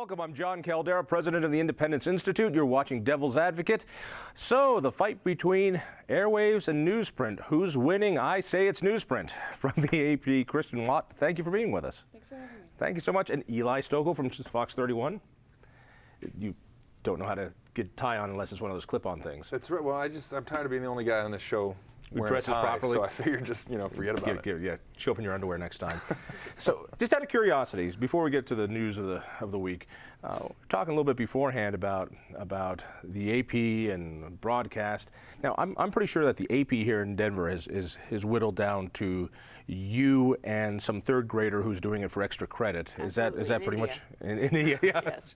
Welcome, I'm Jon Caldara, president of the Independence Institute. You're watching Devil's Advocate. So, the fight between airwaves and newsprint. Who's winning? I say it's newsprint. From the AP, Kristen Wyatt, thank you for being with us. Thanks for having me. Thank you so much. And Eli Stokols from Fox 31. You don't know how to get a tie on unless it's one of those clip-on things. That's right. Well, I'm tired of being the only guy on this show wearing a dresses tie, properly. so I figured just, forget about it. Yeah, show up in your underwear next time. So, just out of curiosity, before we get to the news of the week, talking a little bit beforehand about the AP and broadcast. Now, I'm pretty sure that the AP here in Denver is whittled down to you and some third grader who's doing it for extra credit. Absolutely. Is that pretty much in India? Yes.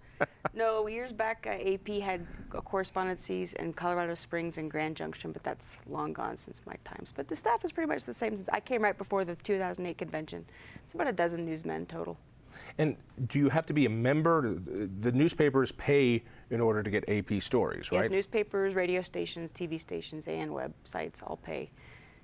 No, years back, AP had correspondencies in Colorado Springs and Grand Junction, but that's long gone since my times. But the staff is pretty much the same since I came right before the 2008 convention. It's about a dozen newsmen total. And do you have to be a member? The newspapers pay in order to get AP stories, right? Yes, newspapers, radio stations, TV stations, and websites all pay.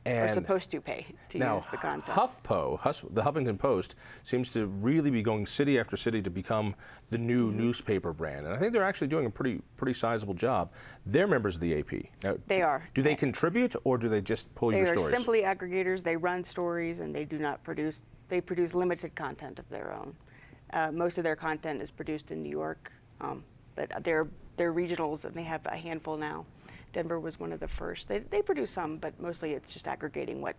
And are supposed to pay to use the content. The Huffington Post, seems to really be going city after city to become the new newspaper brand, and I think they're actually doing a pretty sizable job. They're members of the AP. Now, they are. Do they contribute, or do they just pull your stories? They are simply aggregators. They run stories, and they do not produce. They produce limited content of their own. Most of their content is produced in New York, but they're regionals, and they have a handful now. Denver was one of the first. They produce some, but mostly it's just aggregating what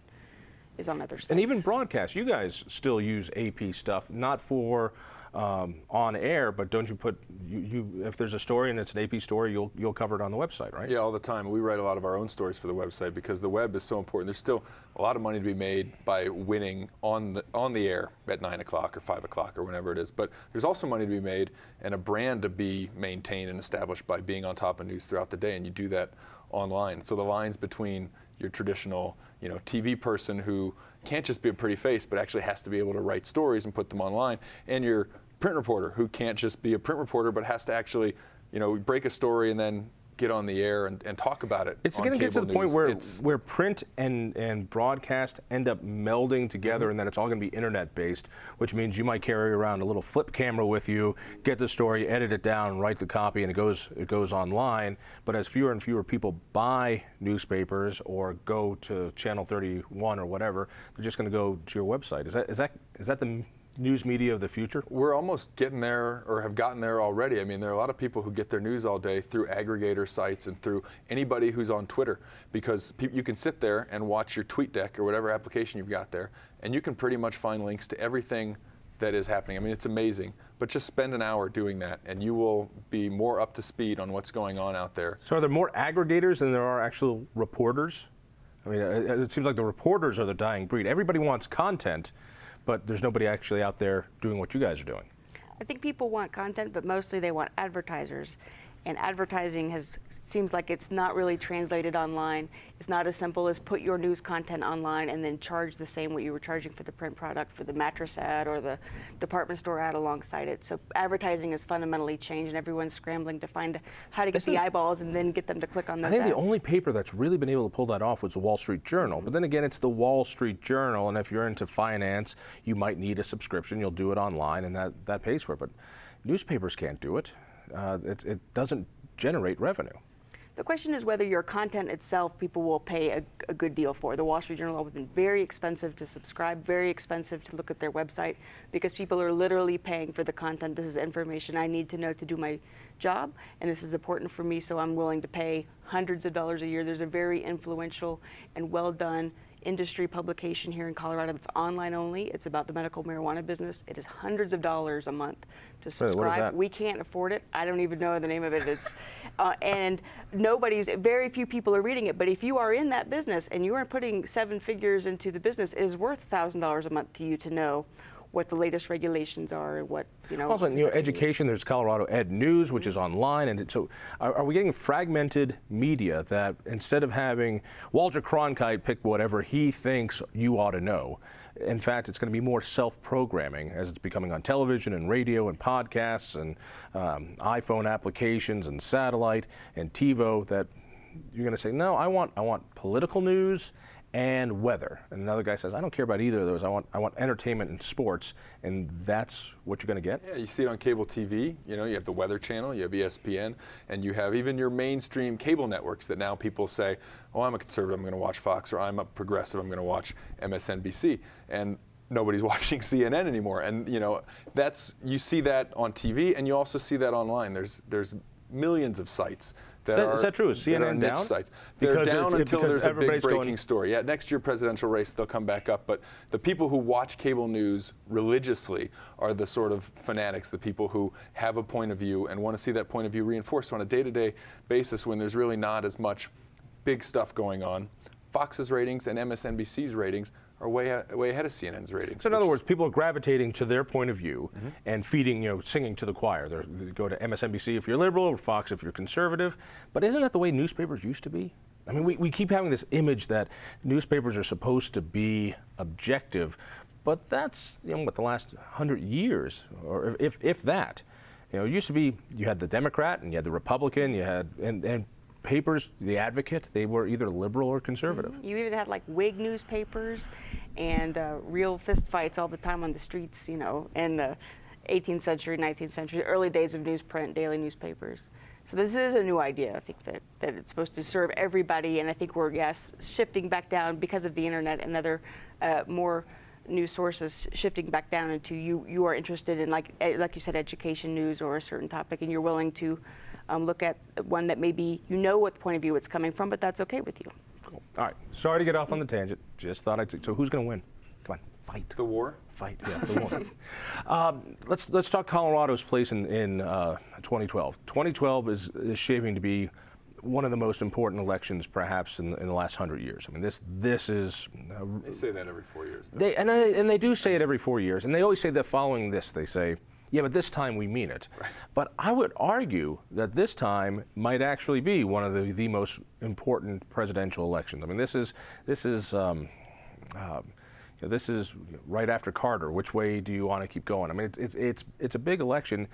is on other sites. And even broadcast, you guys still use AP stuff, not for on air, but don't you put if there's a story and it's an AP story, you'll cover it on the website, right? Yeah, all the time. We write a lot of our own stories for the website because the web is so important. There's still a lot of money to be made by winning on the air at 9 o'clock or 5 o'clock or whenever it is. But there's also money to be made and a brand to be maintained and established by being on top of news throughout the day, and you do that online. So the lines between your traditional, TV person who can't just be a pretty face, but actually has to be able to write stories and put them online, and your print reporter who can't just be a print reporter, but has to actually, break a story and then get on the air and talk about it. It's going to get to the point where print and broadcast end up melding together, and then it's all going to be internet-based, which means you might carry around a little flip camera with you, get the story, edit it down, write the copy, and it goes online. But as fewer and fewer people buy newspapers or go to Channel 31 or whatever, they're just going to go to your website. Is that the news media of the future? We're almost getting there, or have gotten there already. I mean, there are a lot of people who get their news all day through aggregator sites and through anybody who's on Twitter, because you can sit there and watch your TweetDeck or whatever application you've got there, and you can pretty much find links to everything that is happening. I mean, it's amazing, but just spend an hour doing that, and you will be more up to speed on what's going on out there. So are there more aggregators than there are actual reporters? I mean, it seems like the reporters are the dying breed. Everybody wants content, but there's nobody actually out there doing what you guys are doing. I think people want content, but mostly they want advertisers. And advertising seems like it's not really translated online. It's not as simple as put your news content online and then charge the same what you were charging for the print product, for the mattress ad or the department store ad alongside it. So advertising has fundamentally changed, and everyone's scrambling to find how to get the eyeballs and then get them to click on those ads. I think the only paper that's really been able to pull that off was the Wall Street Journal. But then again, it's the Wall Street Journal, and if you're into finance, you might need a subscription. You'll do it online, and that pays for it. But newspapers can't do it. It doesn't generate revenue. The question is whether your content itself people will pay a good deal for. The Wall Street Journal has been very expensive to subscribe, very expensive to look at their website, because people are literally paying for the content. This is information I need to know to do my job, and this is important for me, so I'm willing to pay hundreds of dollars a year. There's a very influential and well done industry publication here in Colorado. It's online only. It's about the medical marijuana business. It is hundreds of dollars a month to subscribe. What is that? We can't afford it. I don't even know the name of it. It's and very few people are reading it. But if you are in that business and you are putting 7 figures into the business, it is worth $1,000 a month to you to know what the latest regulations are and what, Also, in education, there's Colorado Ed News, which is online, and so are we getting fragmented media that instead of having Walter Cronkite pick whatever he thinks you ought to know, in fact, it's going to be more self-programming as it's becoming on television and radio and podcasts and iPhone applications and satellite and TiVo, that you're going to say, no, I want political news and weather. And another guy says, I don't care about either of those. I want entertainment and sports, and that's what you're going to get. Yeah, you see it on cable TV. You know, you have the Weather Channel, you have ESPN, and you have even your mainstream cable networks that now people say, oh, I'm a conservative, I'm going to watch Fox, or I'm a progressive, I'm going to watch MSNBC. And nobody's watching CNN anymore. And you know, you see that on TV, and you also see that online. There's millions of sites is that true? Is CNN down? Sites. They're down until there's a big breaking story. Yeah, next year presidential race, they'll come back up. But the people who watch cable news religiously are the sort of fanatics, the people who have a point of view and want to see that point of view reinforced on a day-to-day basis when there's really not as much big stuff going on. Fox's ratings and MSNBC's ratings are way ahead of CNN's ratings. So in other words, people are gravitating to their point of view and feeding, singing to the choir. They go to MSNBC if you're liberal, or Fox if you're conservative. But isn't that the way newspapers used to be? I mean, we keep having this image that newspapers are supposed to be objective, but that's what the last 100 years, or if that. It used to be you had the Democrat and you had the Republican, you had and papers, the Advocate, they were either liberal or conservative. You even had like Whig newspapers and real fistfights all the time on the streets, in the 18th century, 19th century, early days of newsprint, daily newspapers. So this is a new idea. I think that it's supposed to serve everybody, and I think we're, shifting back down because of the internet and other more news sources, shifting back down into you are interested in, like you said, education news or a certain topic, and you're willing to look at one that maybe what point of view it's coming from, but that's okay with you. Cool. All right. Sorry to get off on the tangent. Just thought so who's going to win? Come on, fight. The war? Fight, yeah, the war. Let's talk Colorado's place in 2012. 2012 is shaping to be one of the most important elections perhaps in the last 100 years. I mean, this is... they say that every 4 years. Though. They do say it every 4 years, and they always say that following this, they say, yeah, but this time we mean it. Right. But I would argue that this time might actually be one of the most important presidential elections. I mean, this is right after Carter. Which way do you want to keep going? I mean, it's a big election.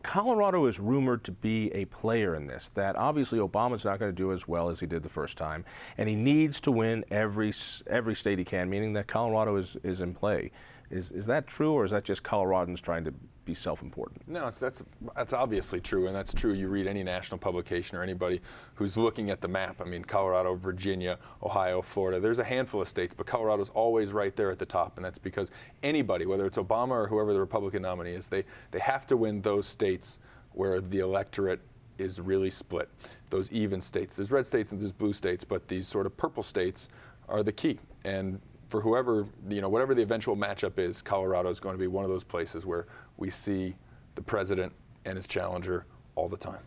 Colorado is rumored to be a player in this, that obviously Obama's not going to do as well as he did the first time, and he needs to win every state he can, meaning that Colorado is in play. Is that true, or is that just Coloradans trying to be self-important? No, that's obviously true, and that's true. You read any national publication or anybody who's looking at the map. I mean, Colorado, Virginia, Ohio, Florida, there's a handful of states, but Colorado's always right there at the top, and that's because anybody, whether it's Obama or whoever the Republican nominee is, they have to win those states where the electorate is really split, those even states. There's red states and there's blue states, but these sort of purple states are the key. And for whoever, whatever the eventual matchup is, Colorado is going to be one of those places where we see the president and his challenger all the time.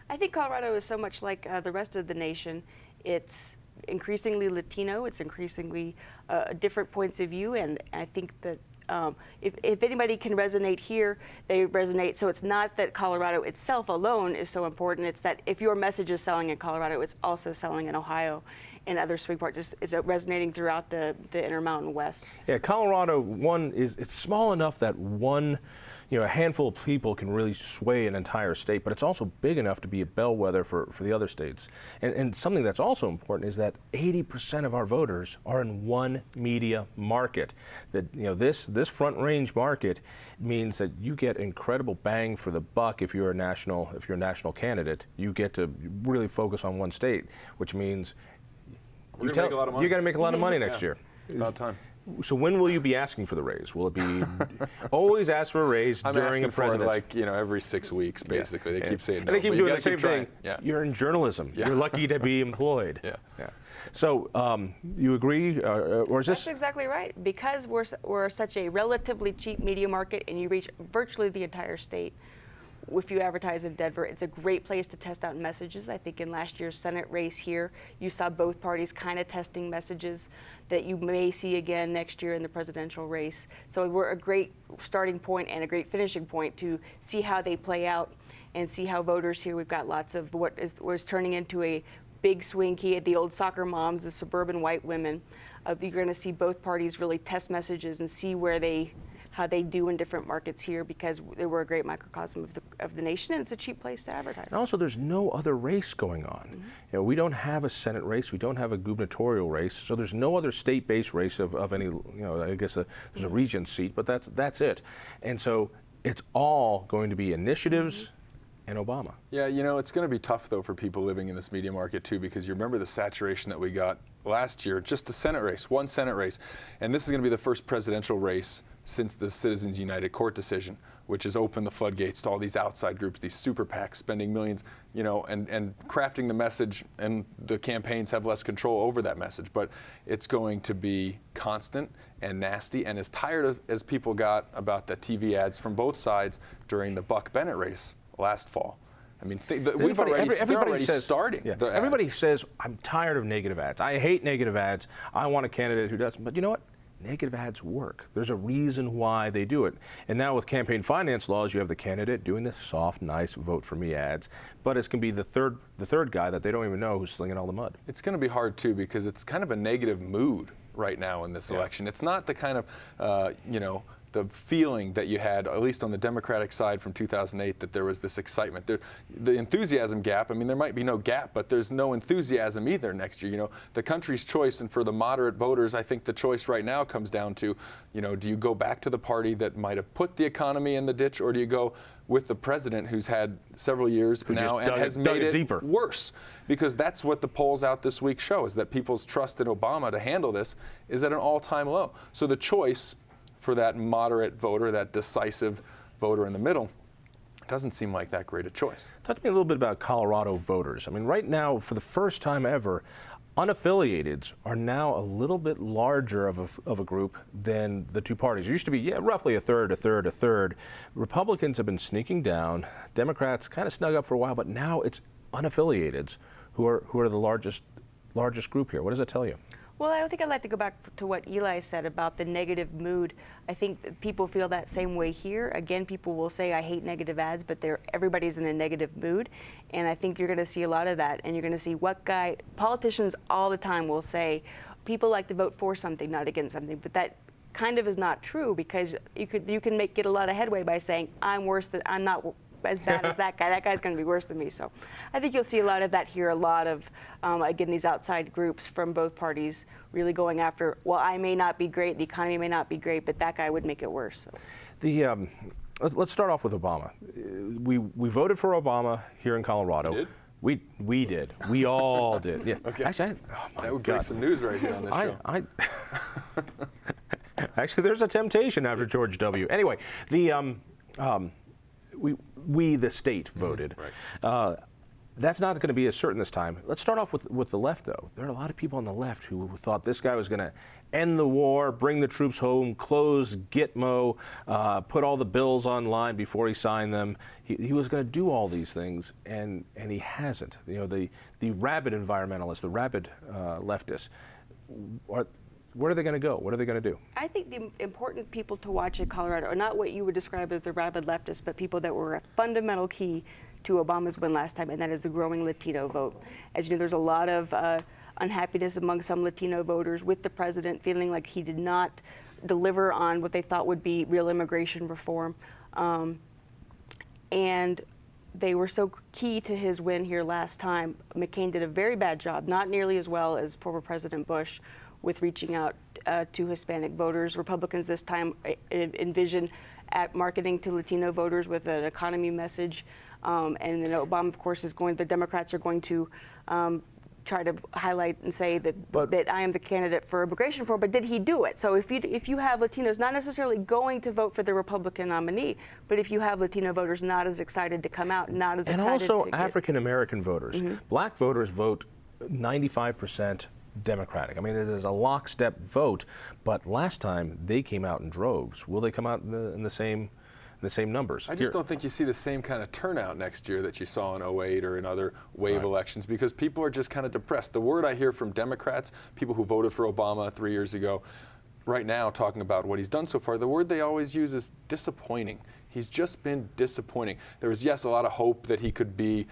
I think Colorado is so much like the rest of the nation. It's increasingly Latino. It's increasingly different points of view, and I think that if anybody can resonate here, they resonate. So it's not that Colorado itself alone is so important. It's that if your message is selling in Colorado, it's also selling in Ohio and other swing parts. It's resonating throughout the Intermountain West. Yeah, Colorado, it's small enough that a handful of people can really sway an entire state, but it's also big enough to be a bellwether for the other states. And something that's also important is that 80% of our voters are in one media market. That this Front Range market means that you get incredible bang for the buck if you're a national candidate. You get to really focus on one state, which means you're going to make a lot of money. You're going to make a lot of money next year. About time. So when will you be asking for the raise? Will it be always ask for a raise during a president? I'm asking for it every 6 weeks, basically. Yeah. They keep saying no. And they keep doing the same thing. Yeah. You're in journalism. Yeah. You're lucky to be employed. Yeah. So you agree, or is this? That's exactly right. Because we're such a relatively cheap media market, and you reach virtually the entire state. If you advertise in Denver, it's a great place to test out messages. I think in last year's Senate race here, you saw both parties kind of testing messages that you may see again next year in the presidential race. So we're a great starting point and a great finishing point to see how they play out and see how voters here, we've got lots of what is turning into a big swing key at the old soccer moms, the suburban white women. You're going to see both parties really test messages and see how they do in different markets here, because they were a great microcosm of the nation, and it's a cheap place to advertise. And also, there's no other race going on. You know, we don't have a Senate race, we don't have a gubernatorial race, so there's no other state-based race of any, you know, I guess there's a region seat, but that's it. And so it's all going to be initiatives and Obama. Yeah, you know, it's going to be tough, though, for people living in this media market, too, because you remember the saturation that we got last year, just the Senate race, one Senate race. And this is going to be the first presidential race since the Citizens United court decision, which has opened the floodgates to all these outside groups, these super PACs spending millions, you know, and crafting the message, and the campaigns have less control over that message. But it's going to be constant and nasty, and as tired as people got about the TV ads from both sides during the Buck Bennett race last fall. I mean, they're already starting. Yeah, the everybody ads. says, I'm tired of negative ads. I hate negative ads. I want a candidate who doesn't. But you know what? Negative ads work. There's a reason why they do it. And now with campaign finance laws, you have the candidate doing the soft, nice vote for me ads, but it's going to be the third guy that they don't even know who's slinging all the mud. It's going to be hard, too, because it's kind of a negative mood right now in this election. It's not the kind of, you know, the feeling that you had, at least on the Democratic side from 2008, that there was this excitement. The enthusiasm gap, I mean, there might be no gap, but there's no enthusiasm either next year. You know, the country's choice, and for the moderate voters, I think the choice right now comes down to, you know, do you go back to the party that might have put the economy in the ditch, or do you go with the president who's had several years now and has made it deeper. Worse? Because that's what the polls out this week show, is that people's trust in Obama to handle this is at an all-time low. So the choice for that moderate voter, that decisive voter in the middle, doesn't seem like that great a choice. Talk to me a little bit about Colorado voters. I mean, right now, for the first time ever, unaffiliateds are now a little bit larger of a group than the two parties. It used to be, roughly a third. Republicans have been sneaking down. Democrats kind of snug up for a while, but now it's unaffiliateds who are the largest group here. What does that tell you? Well, I think I'd like to go back to what Eli said about the negative mood. I think that people feel that same way here. Again, people will say, I hate negative ads, but everybody's in a negative mood. And I think you're going to see a lot of that. And you're going to see politicians all the time will say, people like to vote for something, not against something. But that kind of is not true, because you can get a lot of headway by saying, I'm not as bad as that guy. That guy's going to be worse than me. So I think you'll see a lot of that here, a lot of, again, these outside groups from both parties really going after, well, I may not be great, the economy may not be great, but that guy would make it worse. So. Let's start off with Obama. We voted for Obama here in Colorado. You did? We did. We all did. Yeah. Okay. Actually, that would break some news right here on this show. Actually, there's a temptation after George W. Anyway, we the state voted. Right. That's not going to be as certain this time. Let's start off with the left, though. There are a lot of people on the left who thought this guy was going to end the war, bring the troops home, close Gitmo, put all the bills online before he signed them. He was going to do all these things, and he hasn't. You know, the rabid environmentalists, the rabid leftists, where are they going to go? What are they going to do? I think the important people to watch in Colorado are not what you would describe as the rabid leftists, but people that were a fundamental key to Obama's win last time, and that is the growing Latino vote. As you know, there's a lot of unhappiness among some Latino voters with the president, feeling like he did not deliver on what they thought would be real immigration reform. And they were so key to his win here last time. McCain did a very bad job, not nearly as well as former President Bush, with reaching out to Hispanic voters. Republicans this time envision at marketing to Latino voters with an economy message. And then Obama, of course, the Democrats are going to try to highlight and say that I am the candidate for immigration reform, but did he do it? So if you have Latinos not necessarily going to vote for the Republican nominee, but if you have Latino voters not as excited to come out, not as excited and also to African American voters. Mm-hmm. Black voters vote 95% Democratic. I mean, it is a lockstep vote, but last time they came out in droves. Will they come out in the same numbers? I just don't think you see the same kind of turnout next year that you saw in 2008 or in other wave elections, because people are just kind of depressed. The word I hear from Democrats, people who voted for Obama 3 years ago, right now talking about what he's done so far, the word they always use is disappointing. He's just been disappointing. There was, yes, a lot of hope that he could be,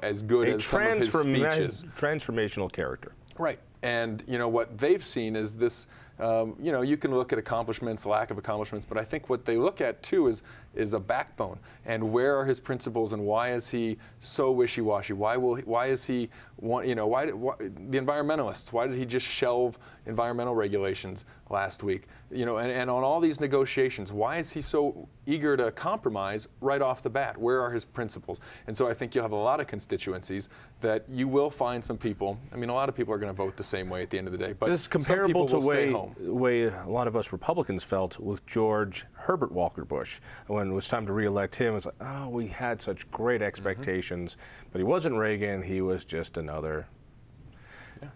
as good as some of his speeches. Transformational character. Right. And what they've seen is this. You can look at accomplishments, lack of accomplishments, but I think what they look at too is a backbone, and where are his principles, and why is he so wishy-washy? Why is he why the environmentalists? Why did he just shelve environmental regulations last week? And on all these negotiations, why is he so eager to compromise right off the bat? Where are his principles? And so I think you'll have a lot of constituencies that you will find some people. I mean, a lot of people are going to vote the same way at the end of the day, but this is comparable to the way a lot of us Republicans felt with George Herbert Walker Bush. When it was time to re-elect him, it was like, oh, we had such great expectations, but he wasn't Reagan. He was just another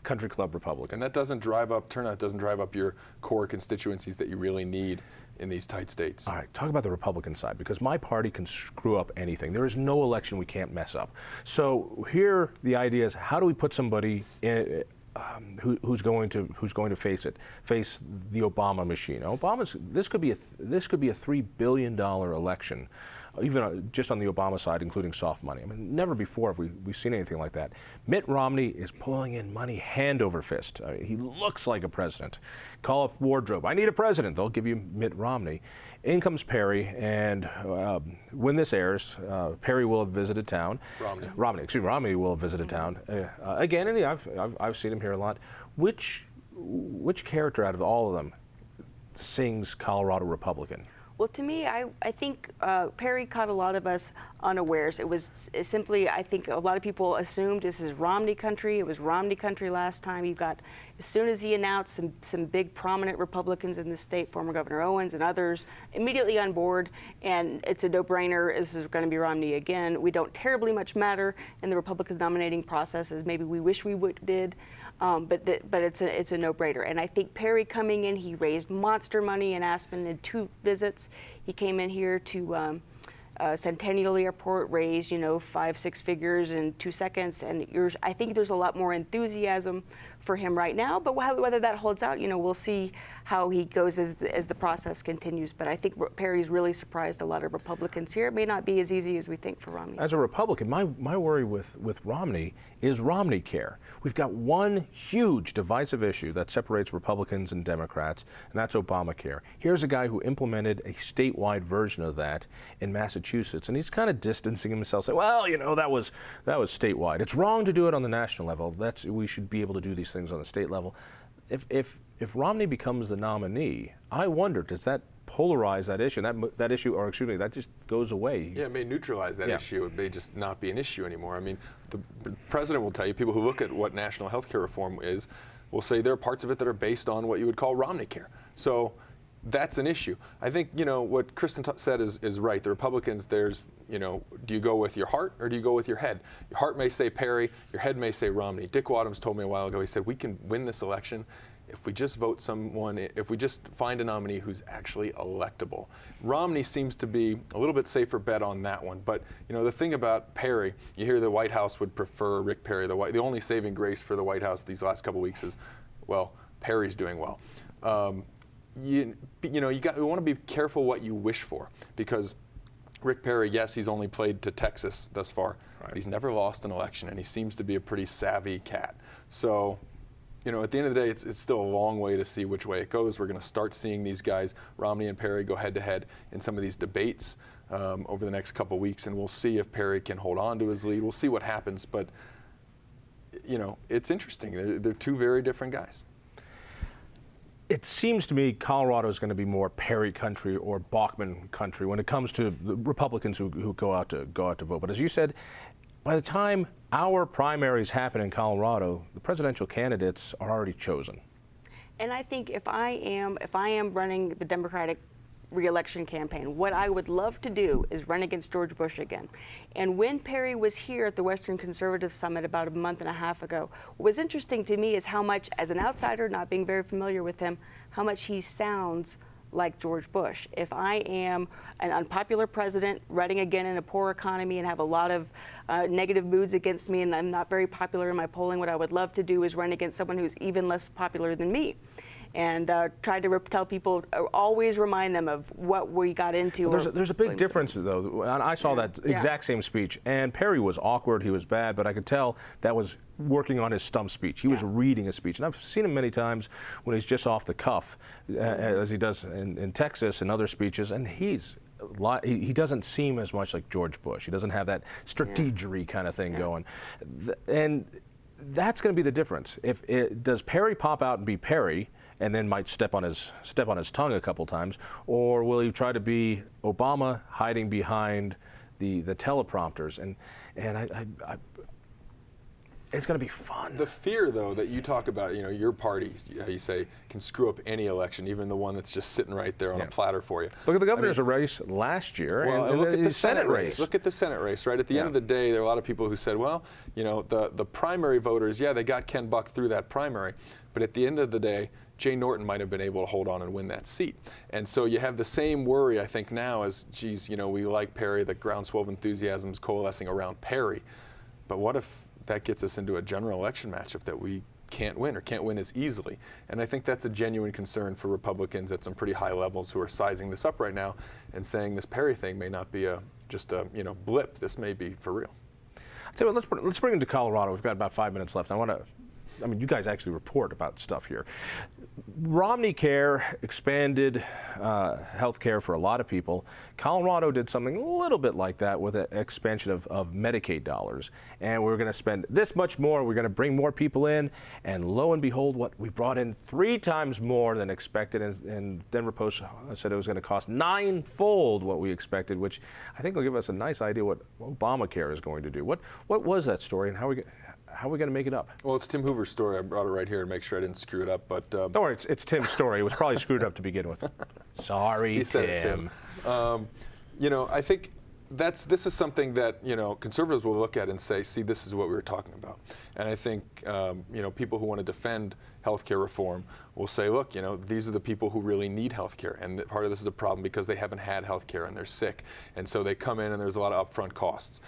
country club Republican. And that doesn't drive up turnout, doesn't drive up your core constituencies that you really need in these tight states. All right, talk about the Republican side, because my party can screw up anything. There is no election we can't mess up. So here the idea is, how do we put somebody in, who's going to face the Obama machine? This could be a $3 billion election, even just on the Obama side, including soft money. I mean, never before have we've seen anything like that. Mitt Romney is pulling in money hand over fist. He looks like a president. Call up wardrobe. I need a president. They'll give you Mitt Romney. In comes Perry, and when this airs, Perry will have visited town. Romney will have visited town again, and I've seen him here a lot. Which character out of all of them sings Colorado Republican? Well, to me, I think Perry caught a lot of us unawares. It was simply, I think a lot of people assumed this is Romney country. It was Romney country last time. You got, as soon as he announced some big prominent Republicans in the state, former Governor Owens and others, immediately on board, and it's a no-brainer. This is going to be Romney again. We don't terribly much matter in the Republican nominating process as maybe we wish we did. But it's a no-brainer. And I think Perry coming in, he raised monster money in Aspen in 2 visits. He came in here to Centennial Airport, raised 5-6 figures in 2 seconds, and I think there's a lot more enthusiasm for him right now. But whether that holds out, we'll see how he goes as the process continues. But I think Perry's really surprised a lot of Republicans here. It may not be as easy as we think for Romney. As a Republican, my worry with Romney is Romney care. We've got one huge divisive issue that separates Republicans and Democrats, and that's Obamacare. Here's a guy who implemented a statewide version of that in Massachusetts, and he's kind of distancing himself, saying, well, that was statewide. It's wrong to do it on the national level. We should be able to do these things on the state level. If Romney becomes the nominee, I wonder, does that polarize that issue? That issue, or excuse me, that just goes away. Yeah, it may neutralize that issue. It may just not be an issue anymore. I mean, the president will tell you, people who look at what national health care reform is will say there are parts of it that are based on what you would call Romney care. So that's an issue. I think, what Kristen said is right. The Republicans, do you go with your heart or do you go with your head? Your heart may say Perry, your head may say Romney. Dick Wadhams told me a while ago, he said, we can win this election if we just vote if we just find a nominee who's actually electable. Romney seems to be a little bit safer bet on that one. But, the thing about Perry, you hear the White House would prefer Rick Perry. The only saving grace for the White House these last couple of weeks is, well, Perry's doing well. You want to be careful what you wish for, because Rick Perry, yes, he's only played to Texas thus far, but he's never lost an election, and he seems to be a pretty savvy cat. So, at the end of the day, it's still a long way to see which way it goes. We're going to start seeing these guys, Romney and Perry, go head-to-head in some of these debates over the next couple weeks, and we'll see if Perry can hold on to his lead. We'll see what happens, but, it's interesting. They're 2 very different guys. It seems to me Colorado is going to be more Perry country or Bachmann country when it comes to the Republicans who go out to vote. But as you said, by the time our primaries happen in Colorado, the presidential candidates are already chosen. And I think if I am running the Democratic re-election campaign, what I would love to do is run against George Bush again. And when Perry was here at the Western Conservative Summit about a month and a half ago, what was interesting to me is how much, as an outsider, not being very familiar with him, how much he sounds like George Bush. If I am an unpopular president running again in a poor economy and have a lot of negative moods against me, and I'm not very popular in my polling, what I would love to do is run against someone who's even less popular than me. and tried to tell people, always remind them of what we got into. Well, there's a big difference, though. And I saw that exact same speech, and Perry was awkward, he was bad, but I could tell that was working on his stump speech. He was reading a speech, and I've seen him many times when he's just off the cuff, as he does in Texas and other speeches, and he doesn't seem as much like George Bush. He doesn't have that strategery kind of thing going, and that's going to be the difference. Does Perry pop out and be Perry, and then might step on his tongue a couple times, or will he try to be Obama, hiding behind the teleprompters? And it's going to be fun. The fear, though, that you talk about, your party, you say, can screw up any election, even the one that's just sitting right there on a platter for you. Look at the governor's race last year, and look at the Senate race. Look at the Senate race, right? At the end of the day, there are a lot of people who said, well, the primary voters, they got Ken Buck through that primary, but at the end of the day, Jay Norton might have been able to hold on and win that seat. And so you have the same worry, I think, now as, geez, we like Perry, the groundswell of enthusiasm is coalescing around Perry. But what if that gets us into a general election matchup that we can't win or can't win as easily? And I think that's a genuine concern for Republicans at some pretty high levels who are sizing this up right now and saying this Perry thing may not be just a blip. This may be for real. So let's bring it to Colorado. We've got about 5 minutes left. You guys actually report about stuff here. Romney Care expanded health care for a lot of people. Colorado did something a little bit like that with an expansion of Medicaid dollars. And we're going to spend this much more. We're going to bring more people in. And lo and behold, we brought in 3 times more than expected. And Denver Post said it was going to cost 9-fold what we expected, which I think will give us a nice idea what Obamacare is going to do. What was that story, and how are we going to make it up? Well, it's Tim Hoover's story. I brought it right here to make sure I didn't screw it up. But don't worry, it's Tim's story. It was probably screwed up to begin with. Sorry, he said Tim. It, Tim. I think this is something that conservatives will look at and say, see, this is what we were talking about. And I think people who want to defend healthcare reform will say, look, these are the people who really need healthcare, and part of this is a problem because they haven't had healthcare and they're sick, and so they come in and there's a lot of upfront costs,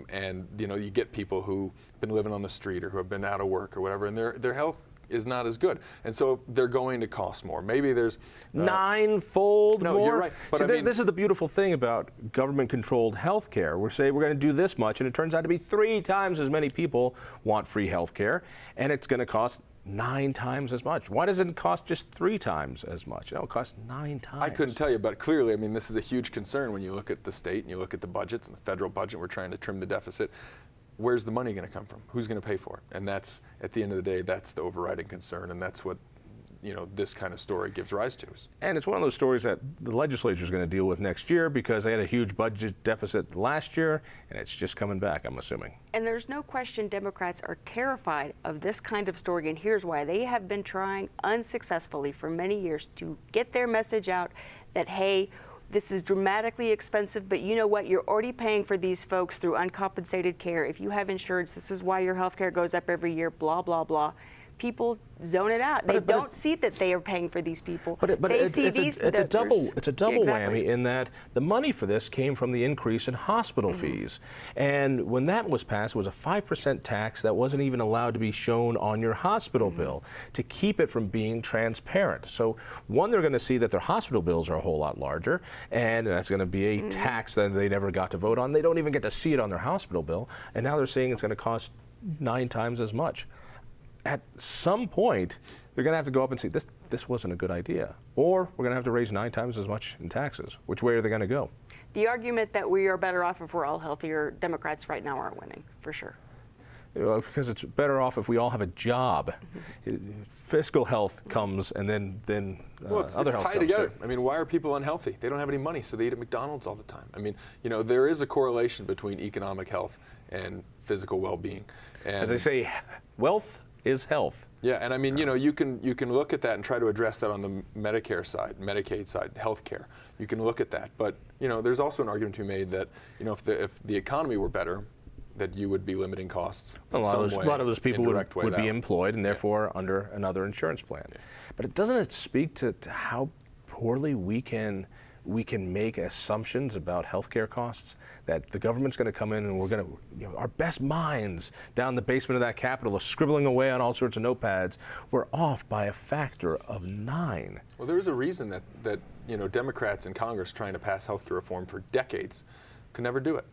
and you get people who've been living on the street or who have been out of work or whatever, and their health is not as good, and so they're going to cost more. Maybe there's 9-fold more. No, you're right. But See, this is the beautiful thing about government-controlled health care. We're saying we're going to do this much, and it turns out to be 3 times as many people want free health care, and it's going to cost 9 times as much. Why doesn't it cost just 3 times as much? It costs 9 times. I couldn't tell you, but clearly, this is a huge concern when you look at the state and you look at the budgets and the federal budget. We're trying to trim the deficit. Where's the money going to come from? Who's going to pay for it? And that's, at the end of the day, that's the overriding concern, and that's what this kind of story gives rise to. And it's one of those stories that the legislature is going to deal with next year because they had a huge budget deficit last year, and it's just coming back, I'm assuming. And there's no question Democrats are terrified of this kind of story, and here's why. They have been trying unsuccessfully for many years to get their message out that, hey, this is dramatically expensive, but you know what? You're already paying for these folks through uncompensated care. If you have insurance, this is why your health care goes up every year, blah, blah, blah. People zone it out. They don't see that they are paying for these people. But it's a double whammy in that the money for this came from the increase in hospital fees. And when that was passed, it was a 5% tax that wasn't even allowed to be shown on your hospital bill to keep it from being transparent. So one, they're going to see that their hospital bills are a whole lot larger, and that's going to be a tax that they never got to vote on. They don't even get to see it on their hospital bill. And now they're saying it's going to cost 9 times as much. At some point, they're going to have to go up and say, this wasn't a good idea. Or we're going to have to raise 9 times as much in taxes. Which way are they going to go? The argument that we are better off if we're all healthier, Democrats right now aren't winning, for sure. Because it's better off if we all have a job. Fiscal health comes, and then well, it's other health tied comes together. too. Why are people unhealthy? They don't have any money, so they eat at McDonald's all the time. There is a correlation between economic health and physical well-being. And as they say, wealth is health. Yeah, and you can look at that and try to address that on the Medicare side, Medicaid side, healthcare. You can look at that, but there's also an argument to be made that if the economy were better, that you would be limiting costs. A lot of those people would be employed and therefore under another insurance plan. Yeah. But doesn't it speak to how poorly we can we can make assumptions about healthcare costs, that the government's going to come in and we're going to, our best minds down the basement of that Capitol are scribbling away on all sorts of notepads. We're off by a factor of 9. Well, there is a reason that Democrats in Congress trying to pass healthcare reform for decades could never do it.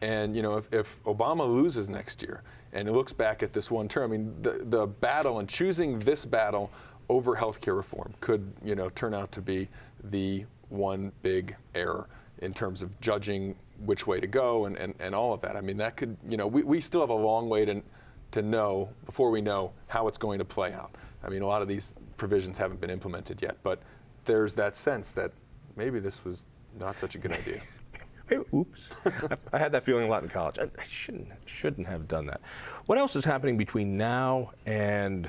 And if Obama loses next year and he looks back at this one term, I mean, the battle and choosing this battle over healthcare reform could turn out to be the one big error in terms of judging which way to go and all of that. I mean, that could, we still have a long way to know before we know how it's going to play out. I mean, a lot of these provisions haven't been implemented yet, but there's that sense that maybe this was not such a good idea. Oops. I had that feeling a lot in college. I shouldn't have done that. What else is happening between now and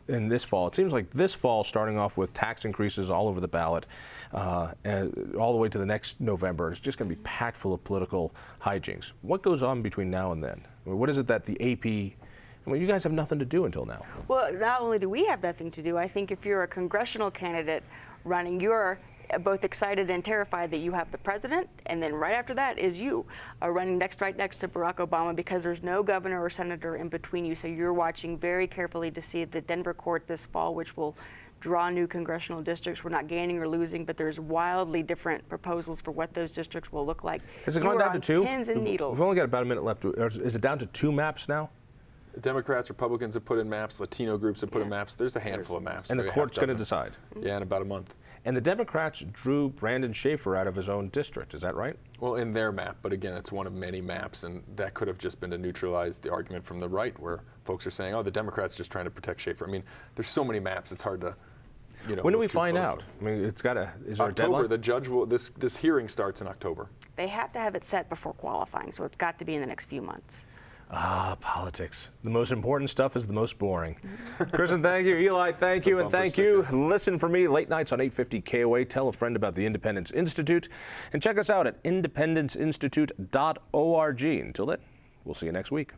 this fall? It seems like this fall, starting off with tax increases all over the ballot, and all the way to the next November, it's just going to be packed full of political hijinks. What goes on between now and then? I mean, what is it that the AP, you guys have nothing to do until now. Well, not only do we have nothing to do, I think if you're a congressional candidate running, you're both excited and terrified that you have the president, and then right after that is you running right next to Barack Obama, because there's no governor or senator in between you. So you're watching very carefully to see the Denver court this fall, which will draw new congressional districts. We're not gaining or losing, but there's wildly different proposals for what those districts will look like. Has it gone down to 2? Pins and needles. We've only got about a minute left. Is it down to 2 maps now? Democrats, Republicans have put in maps. Latino groups have put in maps. There's a handful of maps. And the court's going to decide. Yeah, in about a month. And the Democrats drew Brandon Schaefer out of his own district. Is that right? Well, in their map, but again, it's one of many maps, and that could have just been to neutralize the argument from the right, where folks are saying, "Oh, the Democrats just trying to protect Schaefer." I mean, there's so many maps; it's hard to, When do we find out? I mean, it's got to. Is there October. a deadline? The judge will. This hearing starts in October. They have to have it set before qualifying, so it's got to be in the next few months. Politics. The most important stuff is the most boring. Kristen, thank you. Eli, thank you. And thank you. Listen for me late nights on 850 KOA. Tell a friend about the Independence Institute. And check us out at independenceinstitute.org. Until then, we'll see you next week.